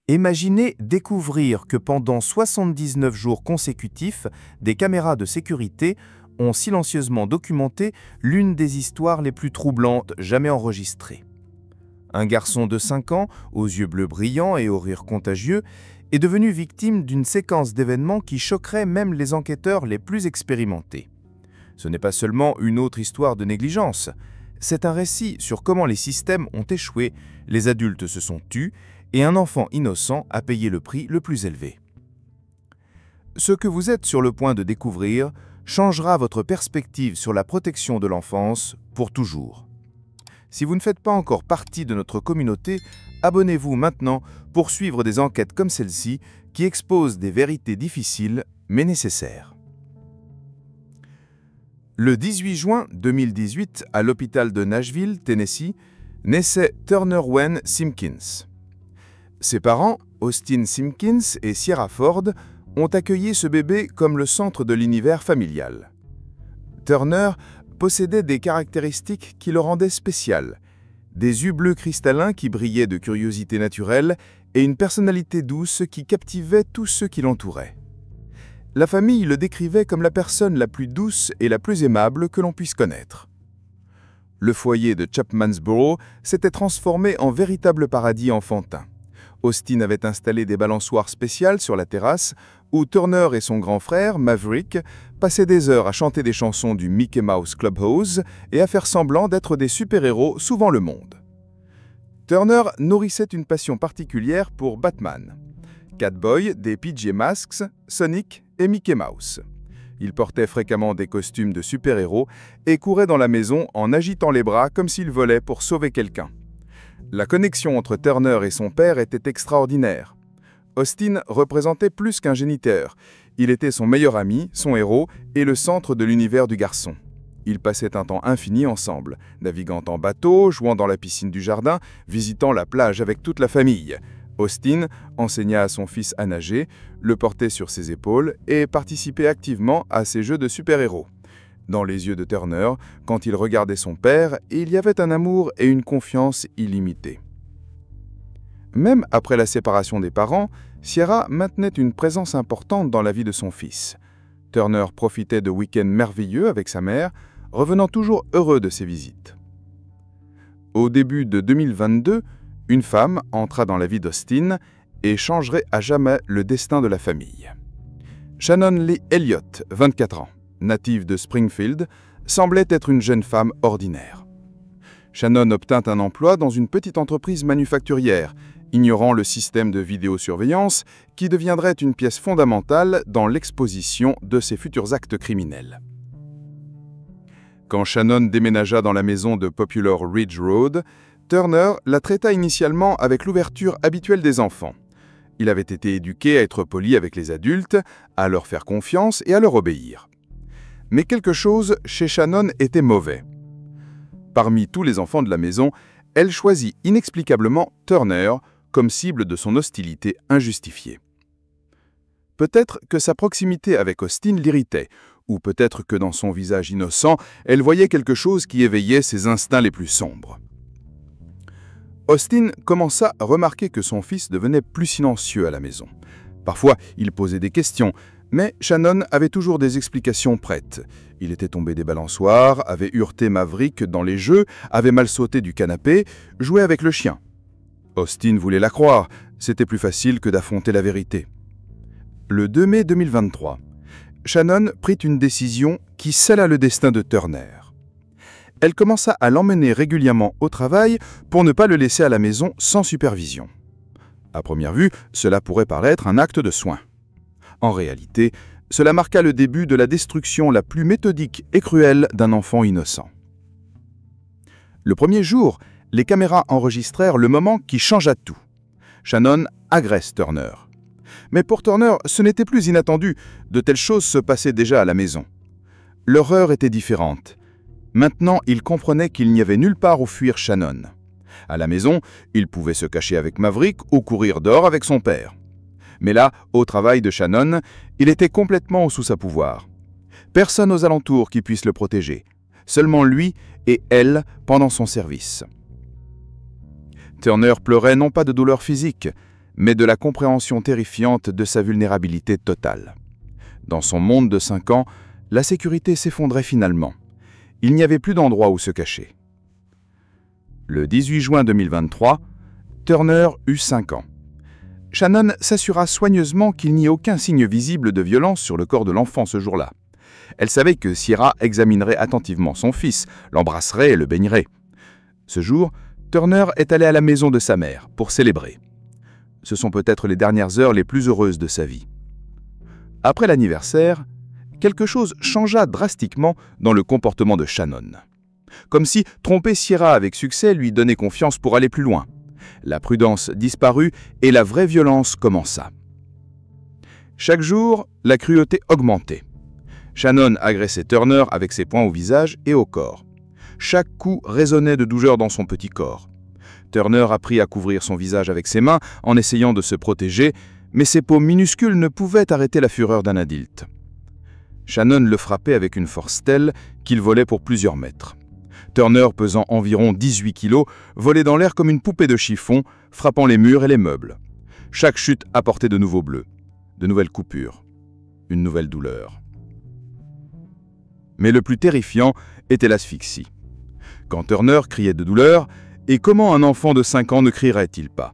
Imaginez découvrir que pendant 79 jours consécutifs, des caméras de sécurité ont silencieusement documenté l'une des histoires les plus troublantes jamais enregistrées. Un garçon de 5 ans, aux yeux bleus brillants et au rire contagieux, est devenu victime d'une séquence d'événements qui choquerait même les enquêteurs les plus expérimentés. Ce n'est pas seulement une autre histoire de négligence, c'est un récit sur comment les systèmes ont échoué, les adultes se sont tus et un enfant innocent a payé le prix le plus élevé. Ce que vous êtes sur le point de découvrir changera votre perspective sur la protection de l'enfance pour toujours. Si vous ne faites pas encore partie de notre communauté, abonnez-vous maintenant pour suivre des enquêtes comme celle-ci qui exposent des vérités difficiles mais nécessaires. Le 18 juin 2018, à l'hôpital de Nashville, Tennessee, naissait Turner Wayne Simpkins. Ses parents, Austin Simpkins et Sierra Ford, ont accueilli ce bébé comme le centre de l'univers familial. Turner possédait des caractéristiques qui le rendaient spécial, des yeux bleus cristallins qui brillaient de curiosité naturelle et une personnalité douce qui captivait tous ceux qui l'entouraient. La famille le décrivait comme la personne la plus douce et la plus aimable que l'on puisse connaître. Le foyer de Chapmansboro s'était transformé en véritable paradis enfantin. Austin avait installé des balançoires spéciales sur la terrasse où Turner et son grand frère, Maverick, passaient des heures à chanter des chansons du Mickey Mouse Clubhouse et à faire semblant d'être des super-héros sauvant le monde. Turner nourrissait une passion particulière pour Batman, Catboy, des PJ Masks, Sonic et Mickey Mouse. Il portait fréquemment des costumes de super-héros et courait dans la maison en agitant les bras comme s'il volait pour sauver quelqu'un. La connexion entre Turner et son père était extraordinaire. Austin représentait plus qu'un géniteur. Il était son meilleur ami, son héros et le centre de l'univers du garçon. Ils passaient un temps infini ensemble, naviguant en bateau, jouant dans la piscine du jardin, visitant la plage avec toute la famille. Austin enseigna à son fils à nager, le portait sur ses épaules et participait activement à ses jeux de super-héros. Dans les yeux de Turner, quand il regardait son père, il y avait un amour et une confiance illimités. Même après la séparation des parents, Sierra maintenait une présence importante dans la vie de son fils. Turner profitait de week-ends merveilleux avec sa mère, revenant toujours heureux de ses visites. Au début de 2022, une femme entra dans la vie d'Austin et changerait à jamais le destin de la famille. Shannon Lee Elliott, 24 ans, native de Springfield, semblait être une jeune femme ordinaire. Shannon obtint un emploi dans une petite entreprise manufacturière, ignorant le système de vidéosurveillance qui deviendrait une pièce fondamentale dans l'exposition de ses futurs actes criminels. Quand Shannon déménagea dans la maison de Popular Ridge Road, Turner la traita initialement avec l'ouverture habituelle des enfants. Il avait été éduqué à être poli avec les adultes, à leur faire confiance et à leur obéir. Mais quelque chose chez Shannon était mauvais. Parmi tous les enfants de la maison, elle choisit inexplicablement Turner comme cible de son hostilité injustifiée. Peut-être que sa proximité avec Austin l'irritait, ou peut-être que dans son visage innocent, elle voyait quelque chose qui éveillait ses instincts les plus sombres. Austin commença à remarquer que son fils devenait plus silencieux à la maison. Parfois, il posait des questions, mais Shannon avait toujours des explications prêtes. Il était tombé des balançoires, avait heurté Maverick dans les jeux, avait mal sauté du canapé, jouait avec le chien. Austin voulait la croire, c'était plus facile que d'affronter la vérité. Le 2 mai 2023, Shannon prit une décision qui scella le destin de Turner. Elle commença à l'emmener régulièrement au travail pour ne pas le laisser à la maison sans supervision. À première vue, cela pourrait paraître un acte de soin. En réalité, cela marqua le début de la destruction la plus méthodique et cruelle d'un enfant innocent. Le premier jour, les caméras enregistrèrent le moment qui changea tout. Shannon agresse Turner. Mais pour Turner, ce n'était plus inattendu, de telles choses se passaient déjà à la maison. L'horreur était différente. Maintenant, il comprenait qu'il n'y avait nulle part où fuir Shannon. À la maison, il pouvait se cacher avec Maverick ou courir dehors avec son père. Mais là, au travail de Shannon, il était complètement sous sa pouvoir. Personne aux alentours qui puisse le protéger. Seulement lui et elle pendant son service. Turner pleurait non pas de douleur physique, mais de la compréhension terrifiante de sa vulnérabilité totale. Dans son monde de 5 ans, la sécurité s'effondrait finalement. Il n'y avait plus d'endroit où se cacher. Le 18 juin 2023, Turner eut 5 ans. Shannon s'assura soigneusement qu'il n'y ait aucun signe visible de violence sur le corps de l'enfant ce jour-là. Elle savait que Sierra examinerait attentivement son fils, l'embrasserait et le baignerait. Ce jour, Turner est allé à la maison de sa mère pour célébrer. Ce sont peut-être les dernières heures les plus heureuses de sa vie. Après l'anniversaire, quelque chose changea drastiquement dans le comportement de Shannon. Comme si tromper Sierra avec succès lui donnait confiance pour aller plus loin. La prudence disparut et la vraie violence commença. Chaque jour, la cruauté augmentait. Shannon agressait Turner avec ses poings au visage et au corps. Chaque coup résonnait de douleur dans son petit corps. Turner apprit à couvrir son visage avec ses mains en essayant de se protéger, mais ses paumes minuscules ne pouvaient arrêter la fureur d'un adulte. Shannon le frappait avec une force telle qu'il volait pour plusieurs mètres. Turner, pesant environ 18 kilos, volait dans l'air comme une poupée de chiffon, frappant les murs et les meubles. Chaque chute apportait de nouveaux bleus, de nouvelles coupures, une nouvelle douleur. Mais le plus terrifiant était l'asphyxie. Quand Turner criait de douleur, et comment un enfant de 5 ans ne crierait-il pas?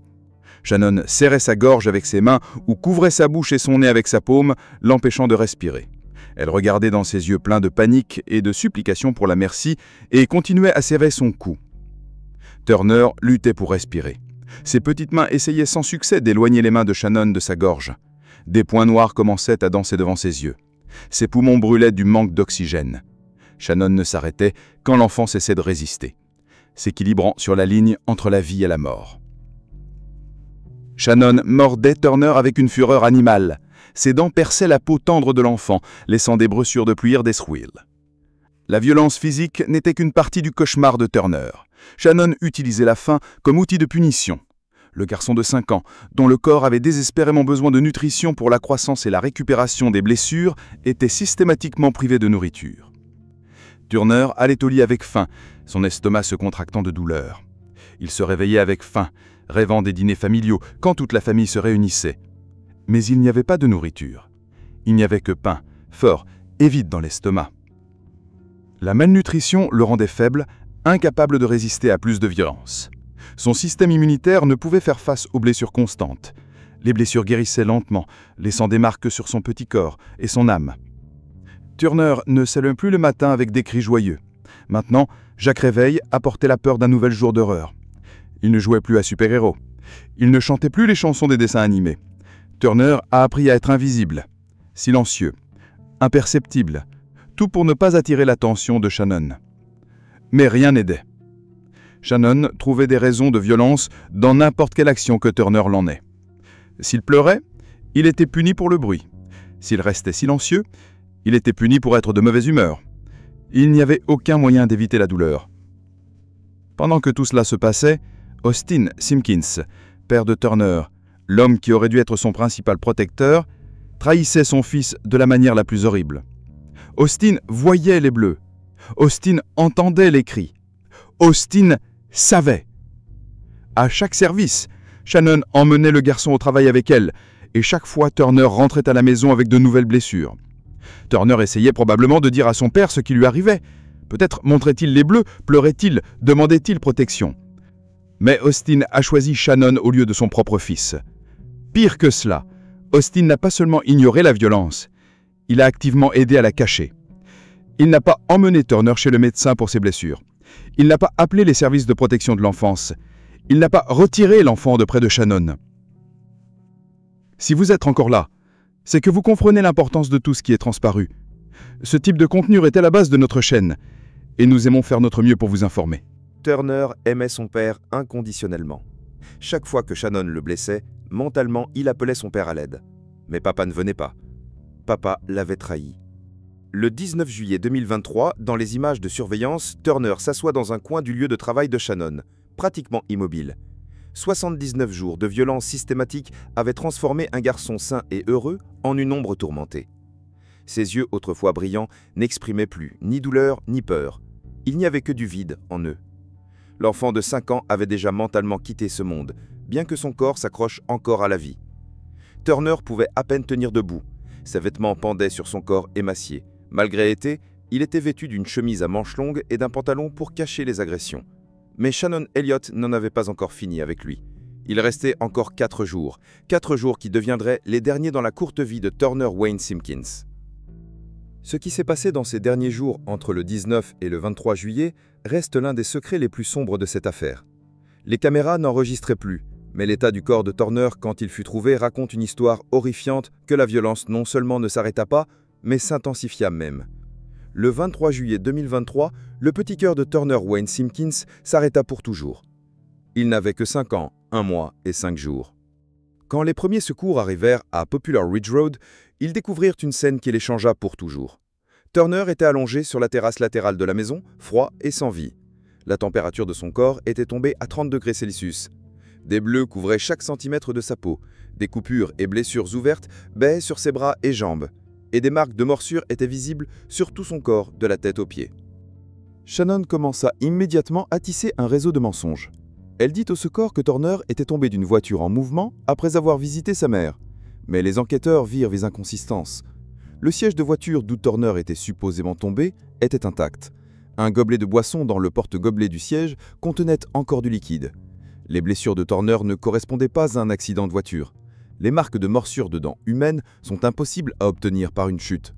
Shannon serrait sa gorge avec ses mains ou couvrait sa bouche et son nez avec sa paume, l'empêchant de respirer. Elle regardait dans ses yeux pleins de panique et de supplication pour la merci et continuait à serrer son cou. Turner luttait pour respirer. Ses petites mains essayaient sans succès d'éloigner les mains de Shannon de sa gorge. Des points noirs commençaient à danser devant ses yeux. Ses poumons brûlaient du manque d'oxygène. Shannon ne s'arrêtait quand l'enfant cessait de résister, s'équilibrant sur la ligne entre la vie et la mort. Shannon mordait Turner avec une fureur animale. Ses dents perçaient la peau tendre de l'enfant, laissant des bressures de pluie d'esruil. La violence physique n'était qu'une partie du cauchemar de Turner. Shannon utilisait la faim comme outil de punition. Le garçon de 5 ans, dont le corps avait désespérément besoin de nutrition pour la croissance et la récupération des blessures, était systématiquement privé de nourriture. Turner allait au lit avec faim, son estomac se contractant de douleur. Il se réveillait avec faim, rêvant des dîners familiaux quand toute la famille se réunissait. Mais il n'y avait pas de nourriture. Il n'y avait que pain, fort et vide dans l'estomac. La malnutrition le rendait faible, incapable de résister à plus de violence. Son système immunitaire ne pouvait faire face aux blessures constantes. Les blessures guérissaient lentement, laissant des marques sur son petit corps et son âme. Turner ne s'élève plus le matin avec des cris joyeux. Maintenant, Jacques Réveil apportait la peur d'un nouvel jour d'horreur. Il ne jouait plus à super-héros. Il ne chantait plus les chansons des dessins animés. Turner a appris à être invisible, silencieux, imperceptible, tout pour ne pas attirer l'attention de Shannon. Mais rien n'aidait. Shannon trouvait des raisons de violence dans n'importe quelle action que Turner l'en ait. S'il pleurait, il était puni pour le bruit. S'il restait silencieux, il était puni pour être de mauvaise humeur. Il n'y avait aucun moyen d'éviter la douleur. Pendant que tout cela se passait, Austin Simpkins, père de Turner, l'homme qui aurait dû être son principal protecteur, trahissait son fils de la manière la plus horrible. Austin voyait les bleus. Austin entendait les cris. Austin savait. À chaque service, Shannon emmenait le garçon au travail avec elle, et chaque fois Turner rentrait à la maison avec de nouvelles blessures. Turner essayait probablement de dire à son père ce qui lui arrivait. Peut-être montrait-il les bleus, pleurait-il, demandait-il protection. Mais Austin a choisi Shannon au lieu de son propre fils. Pire que cela, Austin n'a pas seulement ignoré la violence, il a activement aidé à la cacher. Il n'a pas emmené Turner chez le médecin pour ses blessures. Il n'a pas appelé les services de protection de l'enfance. Il n'a pas retiré l'enfant de près de Shannon. Si vous êtes encore là, c'est que vous comprenez l'importance de tout ce qui est transparu. Ce type de contenu est à la base de notre chaîne, et nous aimons faire notre mieux pour vous informer. Turner aimait son père inconditionnellement. Chaque fois que Shannon le blessait, mentalement, il appelait son père à l'aide. Mais papa ne venait pas. Papa l'avait trahi. Le 19 juillet 2023, dans les images de surveillance, Turner s'assoit dans un coin du lieu de travail de Shannon, pratiquement immobile. 79 jours de violence systématique avaient transformé un garçon sain et heureux en une ombre tourmentée. Ses yeux, autrefois brillants, n'exprimaient plus ni douleur ni peur. Il n'y avait que du vide en eux. L'enfant de 5 ans avait déjà mentalement quitté ce monde, bien que son corps s'accroche encore à la vie. Turner pouvait à peine tenir debout. Ses vêtements pendaient sur son corps émacié. Malgré l'été, il était vêtu d'une chemise à manches longues et d'un pantalon pour cacher les agressions. Mais Shannon Elliott n'en avait pas encore fini avec lui. Il restait encore 4 jours qui deviendraient les derniers dans la courte vie de Turner Wayne Simpkins. Ce qui s'est passé dans ces derniers jours entre le 19 et le 23 juillet reste l'un des secrets les plus sombres de cette affaire. Les caméras n'enregistraient plus, mais l'état du corps de Turner quand il fut trouvé raconte une histoire horrifiante que la violence non seulement ne s'arrêta pas, mais s'intensifia même. Le 23 juillet 2023, le petit cœur de Turner Wayne Simpkins s'arrêta pour toujours. Il n'avait que 5 ans, 1 mois et 5 jours. Quand les premiers secours arrivèrent à Popular Ridge Road, ils découvrirent une scène qui les changea pour toujours. Turner était allongé sur la terrasse latérale de la maison, froid et sans vie. La température de son corps était tombée à 30 degrés Celsius. Des bleus couvraient chaque centimètre de sa peau. Des coupures et blessures ouvertes baillaient sur ses bras et jambes. Et des marques de morsures étaient visibles sur tout son corps, de la tête aux pieds. Shannon commença immédiatement à tisser un réseau de mensonges. Elle dit au secours que Turner était tombé d'une voiture en mouvement après avoir visité sa mère. Mais les enquêteurs virent des inconsistances. Le siège de voiture d'où Turner était supposément tombé était intact. Un gobelet de boisson dans le porte-gobelet du siège contenait encore du liquide. Les blessures de Turner ne correspondaient pas à un accident de voiture. Les marques de morsures de dents humaines sont impossibles à obtenir par une chute.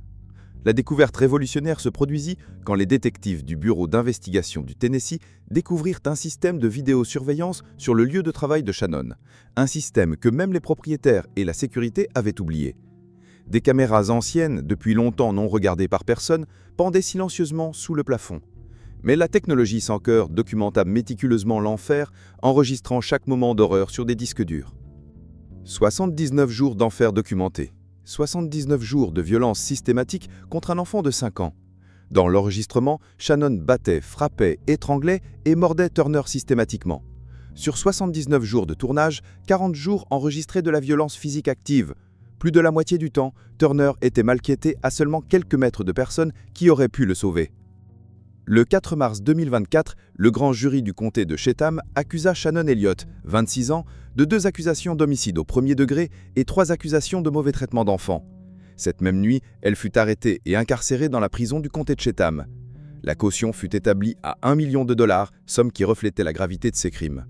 La découverte révolutionnaire se produisit quand les détectives du bureau d'investigation du Tennessee découvrirent un système de vidéosurveillance sur le lieu de travail de Shannon, un système que même les propriétaires et la sécurité avaient oublié. Des caméras anciennes, depuis longtemps non regardées par personne, pendaient silencieusement sous le plafond. Mais la technologie sans cœur documenta méticuleusement l'enfer, enregistrant chaque moment d'horreur sur des disques durs. 79 jours d'enfer documentés. 79 jours de violence systématique contre un enfant de 5 ans. Dans l'enregistrement, Shannon battait, frappait, étranglait et mordait Turner systématiquement. Sur 79 jours de tournage, 40 jours enregistraient de la violence physique active. Plus de la moitié du temps, Turner était maltraité à seulement quelques mètres de personnes qui auraient pu le sauver. Le 4 mars 2024, le grand jury du comté de Chatham accusa Shannon Elliott, 26 ans, de 2 accusations d'homicide au premier degré et 3 accusations de mauvais traitement d'enfants. Cette même nuit, elle fut arrêtée et incarcérée dans la prison du comté de Chatham. La caution fut établie à $1 million, somme qui reflétait la gravité de ses crimes.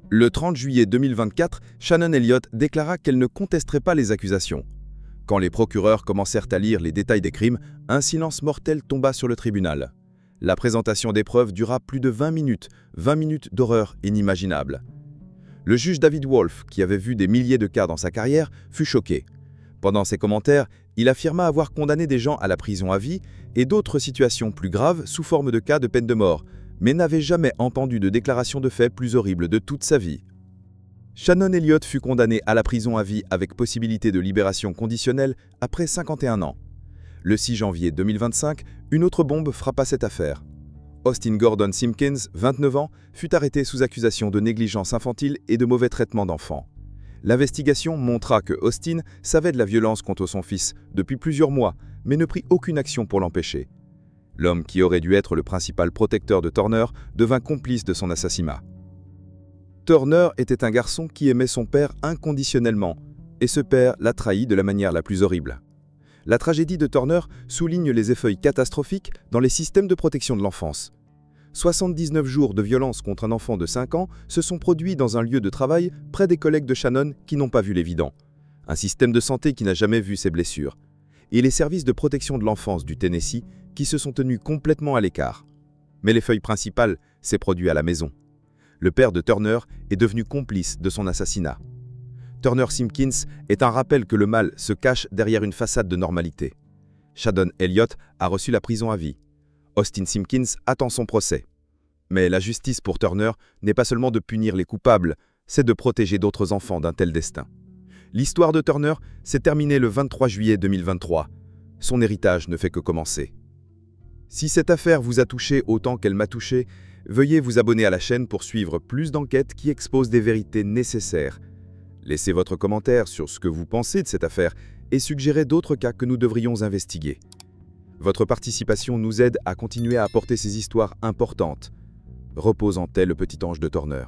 Le 30 juillet 2024, Shannon Elliott déclara qu'elle ne contesterait pas les accusations. Quand les procureurs commencèrent à lire les détails des crimes, un silence mortel tomba sur le tribunal. La présentation des preuves dura plus de 20 minutes d'horreur inimaginable. Le juge David Wolf, qui avait vu des milliers de cas dans sa carrière, fut choqué. Pendant ses commentaires, il affirma avoir condamné des gens à la prison à vie et d'autres situations plus graves sous forme de cas de peine de mort, mais n'avait jamais entendu de déclaration de fait plus horrible de toute sa vie. Shannon Elliott fut condamné à la prison à vie avec possibilité de libération conditionnelle après 51 ans. Le 6 janvier 2025, une autre bombe frappa cette affaire. Austin Gordon Simpkins, 29 ans, fut arrêté sous accusation de négligence infantile et de mauvais traitement d'enfants. L'investigation montra que Austin savait de la violence contre son fils depuis plusieurs mois, mais ne prit aucune action pour l'empêcher. L'homme qui aurait dû être le principal protecteur de Turner devint complice de son assassinat. Turner était un garçon qui aimait son père inconditionnellement, et ce père l'a trahi de la manière la plus horrible. La tragédie de Turner souligne les effets catastrophiques dans les systèmes de protection de l'enfance. 79 jours de violence contre un enfant de 5 ans se sont produits dans un lieu de travail près des collègues de Shannon qui n'ont pas vu l'évident. Un système de santé qui n'a jamais vu ses blessures. Et les services de protection de l'enfance du Tennessee qui se sont tenus complètement à l'écart. Mais l'effet principal s'est produit à la maison. Le père de Turner est devenu complice de son assassinat. Turner Simpkins est un rappel que le mal se cache derrière une façade de normalité. Shannon Elliott a reçu la prison à vie. Austin Simpkins attend son procès. Mais la justice pour Turner n'est pas seulement de punir les coupables, c'est de protéger d'autres enfants d'un tel destin. L'histoire de Turner s'est terminée le 23 juillet 2023. Son héritage ne fait que commencer. Si cette affaire vous a touché autant qu'elle m'a touché, veuillez vous abonner à la chaîne pour suivre plus d'enquêtes qui exposent des vérités nécessaires. Laissez votre commentaire sur ce que vous pensez de cette affaire et suggérez d'autres cas que nous devrions investiguer. Votre participation nous aide à continuer à apporter ces histoires importantes. Repose en paix le petit ange de Turner.